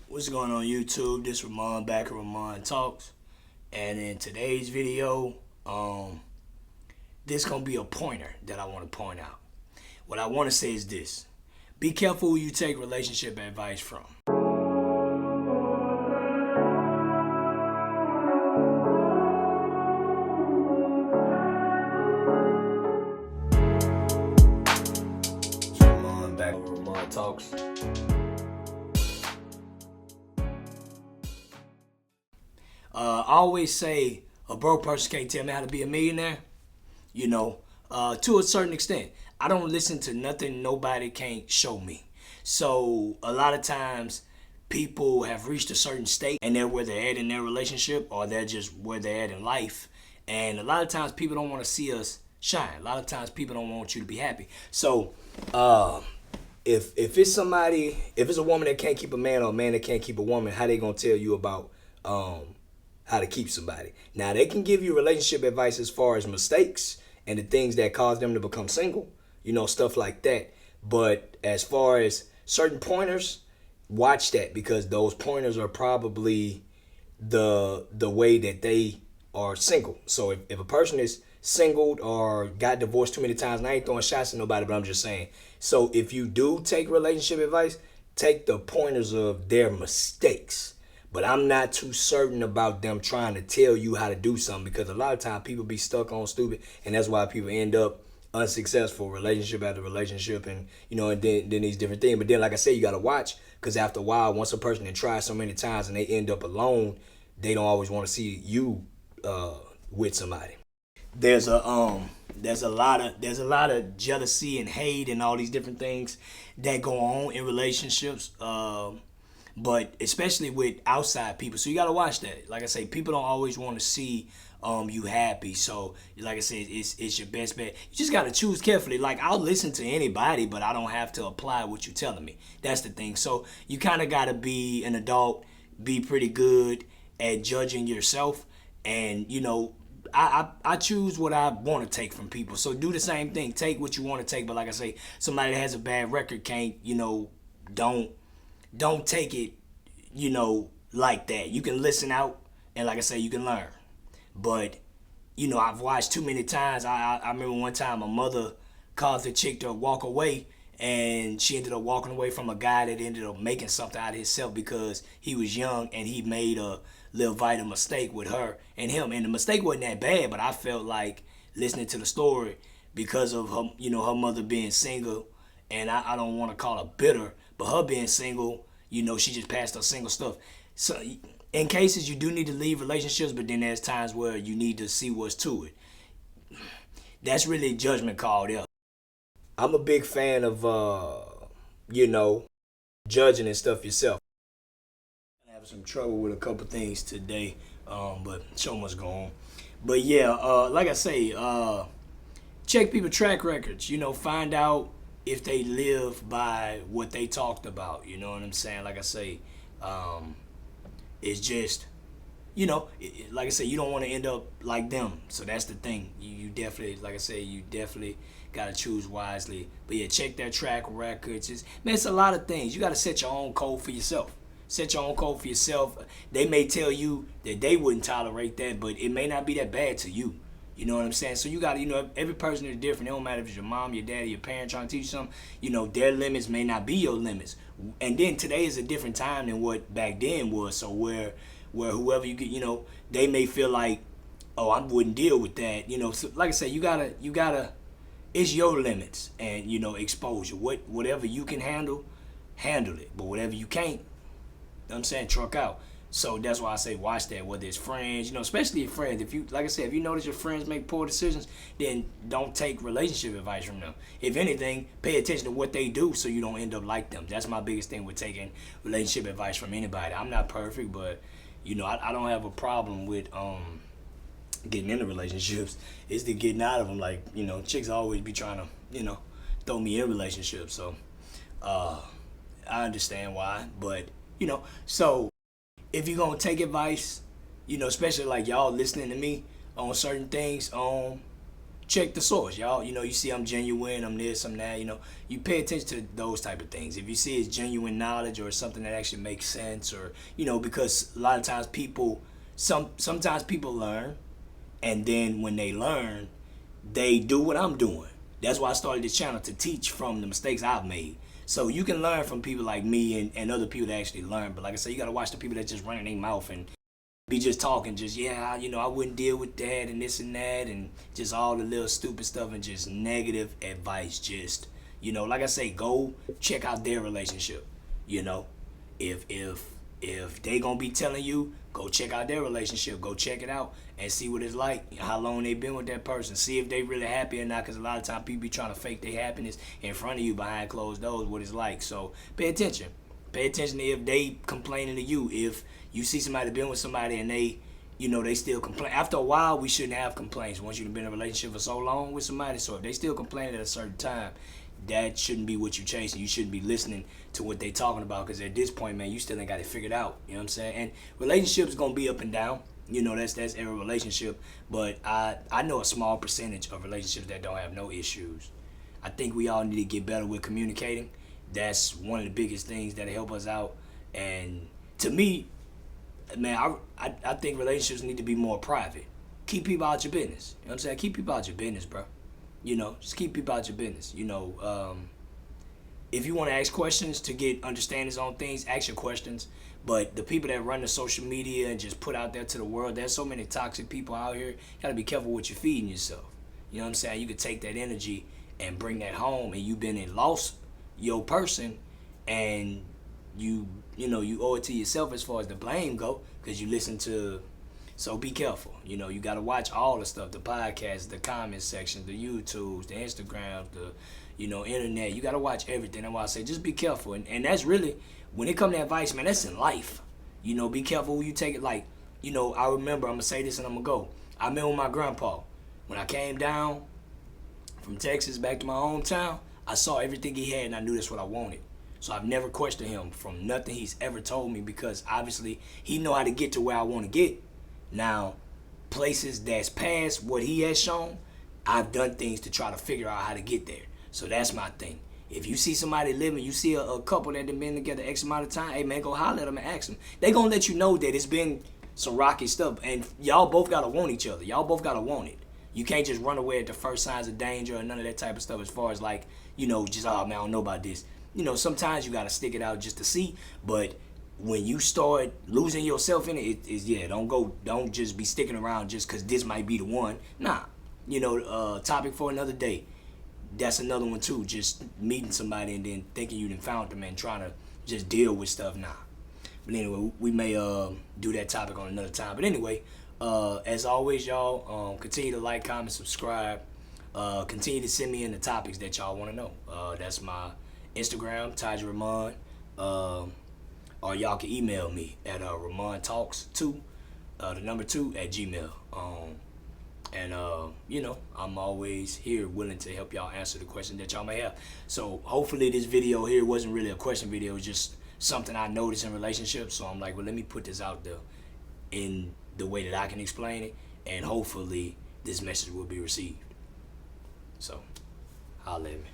What's going on YouTube? This Ramon back at Ramon Talks. And in today's video, this gonna be a pointer that I want to point out. What I want to say is this. Be careful who you take relationship advice from. Ramon back at Ramon Talks. I always say a broke person can't tell me how to be a millionaire. To a certain extent. I don't listen to nothing nobody can't show me. So a lot of times people have reached a certain state and they're where they're at in their relationship or they're just where they're at in life. And a lot of times people don't want to see us shine. A lot of times people don't want you to be happy. So if it's a woman that can't keep a man or a man that can't keep a woman, how they gonna tell you about how to keep somebody? Now they can give you relationship advice as far as mistakes and the things that cause them to become single, stuff like that. But as far as certain pointers, watch that, because those pointers are probably the way that they are single. So if a person is singled or got divorced too many times, and I ain't throwing shots at nobody, but I'm just saying. So if you do take relationship advice, take the pointers of their mistakes. But I'm not too certain about them trying to tell you how to do something, because a lot of times people be stuck on stupid, and that's why people end up unsuccessful relationship after relationship, and and then these different things. But then, like I said, you gotta watch, because after a while, once a person tries so many times and they end up alone, they don't always want to see you with somebody. There's a lot of jealousy and hate and all these different things that go on in relationships. But especially with outside people. So you gotta watch that. Like I say, people don't always want to see you happy. So like I said, it's your best bet. You just gotta choose carefully. Like, I'll listen to anybody, but I don't have to apply what you're telling me. That's the thing. So you kinda gotta be an adult, be pretty good at judging yourself, and I choose what I want to take from people. So do the same thing. Take what you want to take. But like I say, somebody that has a bad record can't, don't take it, like that. You can listen out, and like I say, you can learn. But, I've watched too many times. I remember one time a mother caused a chick to walk away, and she ended up walking away from a guy that ended up making something out of himself because he was young and he made a little vital mistake with her and him. And the mistake wasn't that bad, but I felt like listening to the story, because of her, her mother being single, and I don't want to call her bitter, but her being single, she just passed her single stuff. So in cases you do need to leave relationships, but then there's times where you need to see what's to it. That's really a judgment call there. I'm a big fan of, judging and stuff yourself. I'm having some trouble with a couple things today, but so much going on. But yeah, like I say, check people track records. Find out if they live by what they talked about. You know what I'm saying? Like I say, it's just, like I say, you don't want to end up like them. So that's the thing. You definitely, like I say, you definitely got to choose wisely. But yeah, check their track records. It's a lot of things. You got to set your own code for yourself. Set your own code for yourself. They may tell you that they wouldn't tolerate that, but it may not be that bad to you. You know what I'm saying? So you got to, every person is different. It don't matter if it's your mom, your daddy, your parent trying to teach you something. Their limits may not be your limits. And then today is a different time than what back then was. So where whoever you get, they may feel like, oh, I wouldn't deal with that. So like I said, you gotta, it's your limits and, exposure. Whatever you can handle it. But whatever you can't, I'm saying, truck out. So that's why I say watch that, whether it's friends, especially your friends. If you, like I said, if you notice your friends make poor decisions, then don't take relationship advice from them. If anything, pay attention to what they do so you don't end up like them. That's my biggest thing with taking relationship advice from anybody. I'm not perfect, but, I don't have a problem with getting into relationships. It's the getting out of them. Like, chicks always be trying to, throw me in relationships. So I understand why, but, so if you're gonna take advice, especially like y'all listening to me on certain things, check the source, y'all. You know, you see I'm genuine, I'm this, I'm that, you know. You pay attention to those type of things. If you see it's genuine knowledge or something that actually makes sense, or, you know, because a lot of times people, sometimes people learn, and then when they learn, they do what I'm doing. That's why I started this channel, to teach from the mistakes I've made. So you can learn from people like me and other people that actually learn. But like I said, you got to watch the people that just running their mouth and be just talking, just, yeah, you know, I wouldn't deal with that and this and that, and just all the little stupid stuff and just negative advice. Just, you know, like I say, go check out their relationship. You know, if they gonna be telling you, go check out their relationship, go check it out and see what it's like, how long they been with that person, see if they really happy or not, because a lot of times people be trying to fake their happiness in front of you behind closed doors, what it's like. So pay attention to if they complaining to you. If you see somebody been with somebody and they, you know, they still complain. After a while, we shouldn't have complaints once you've been in a relationship for so long with somebody. So if they still complaining at a certain time, that shouldn't be what you're chasing. You shouldn't be listening to what they talking about, because at this point, man, you still ain't got it figured out. You know what I'm saying? And relationships gonna be up and down. You know, that's every relationship. But I know a small percentage of relationships that don't have no issues. I think we all need to get better with communicating. That's one of the biggest things that help us out. And to me, man, I think relationships need to be more private. Keep people out your business. You know what I'm saying? Keep people out your business, bro. You know, just keep people out your business. You know, if you want to ask questions to get understandings on things, ask your questions. But the people that run the social media and just put out there to the world, there's so many toxic people out here. You gotta be careful what you're feeding yourself. You know what I'm saying? You could take that energy and bring that home, and you've been and lost your person, and you know, you owe it to yourself as far as the blame go, because you listen to. So be careful. You know, you got to watch all the stuff, the podcasts, the comment section, the YouTubes, the Instagrams, the, you know, internet. You got to watch everything. That's why I say just be careful. And that's really, when it comes to advice, man, that's in life. You know, be careful who you take it. Like, you know, I remember, I'm going to say this and I'm going to go. I met with my grandpa. When I came down from Texas back to my hometown, I saw everything he had and I knew that's what I wanted. So I've never questioned him from nothing he's ever told me, because obviously he know how to get to where I want to get. Now, places that's past what he has shown, I've done things to try to figure out how to get there. So that's my thing. If you see somebody living, you see a couple that have been together X amount of time, hey man, go holler at them and ask them. They gonna let you know that it's been some rocky stuff, and y'all both gotta want each other. Y'all both gotta want it. You can't just run away at the first signs of danger or none of that type of stuff, as far as like, you know, just, oh man, I don't know about this. You know, sometimes you gotta stick it out just to see, but when you start losing yourself in it, yeah, don't just be sticking around just because this might be the one. Nah, you know, topic for another day. That's another one too. Just meeting somebody and then thinking you done found them and trying to just deal with stuff. Nah. But anyway, we may do that topic on another time. But anyway, as always, y'all, continue to like, comment, subscribe. Continue to send me in the topics that y'all want to know. That's my Instagram, Taja Ramon. Or y'all can email me at RamonTalks2, the number 2 at Gmail. And you know, I'm always here willing to help y'all answer the question that y'all may have. So hopefully this video here wasn't really a question video, it was just something I noticed in relationships. So I'm like, well, let me put this out there in the way that I can explain it, and hopefully this message will be received. So, holla at me.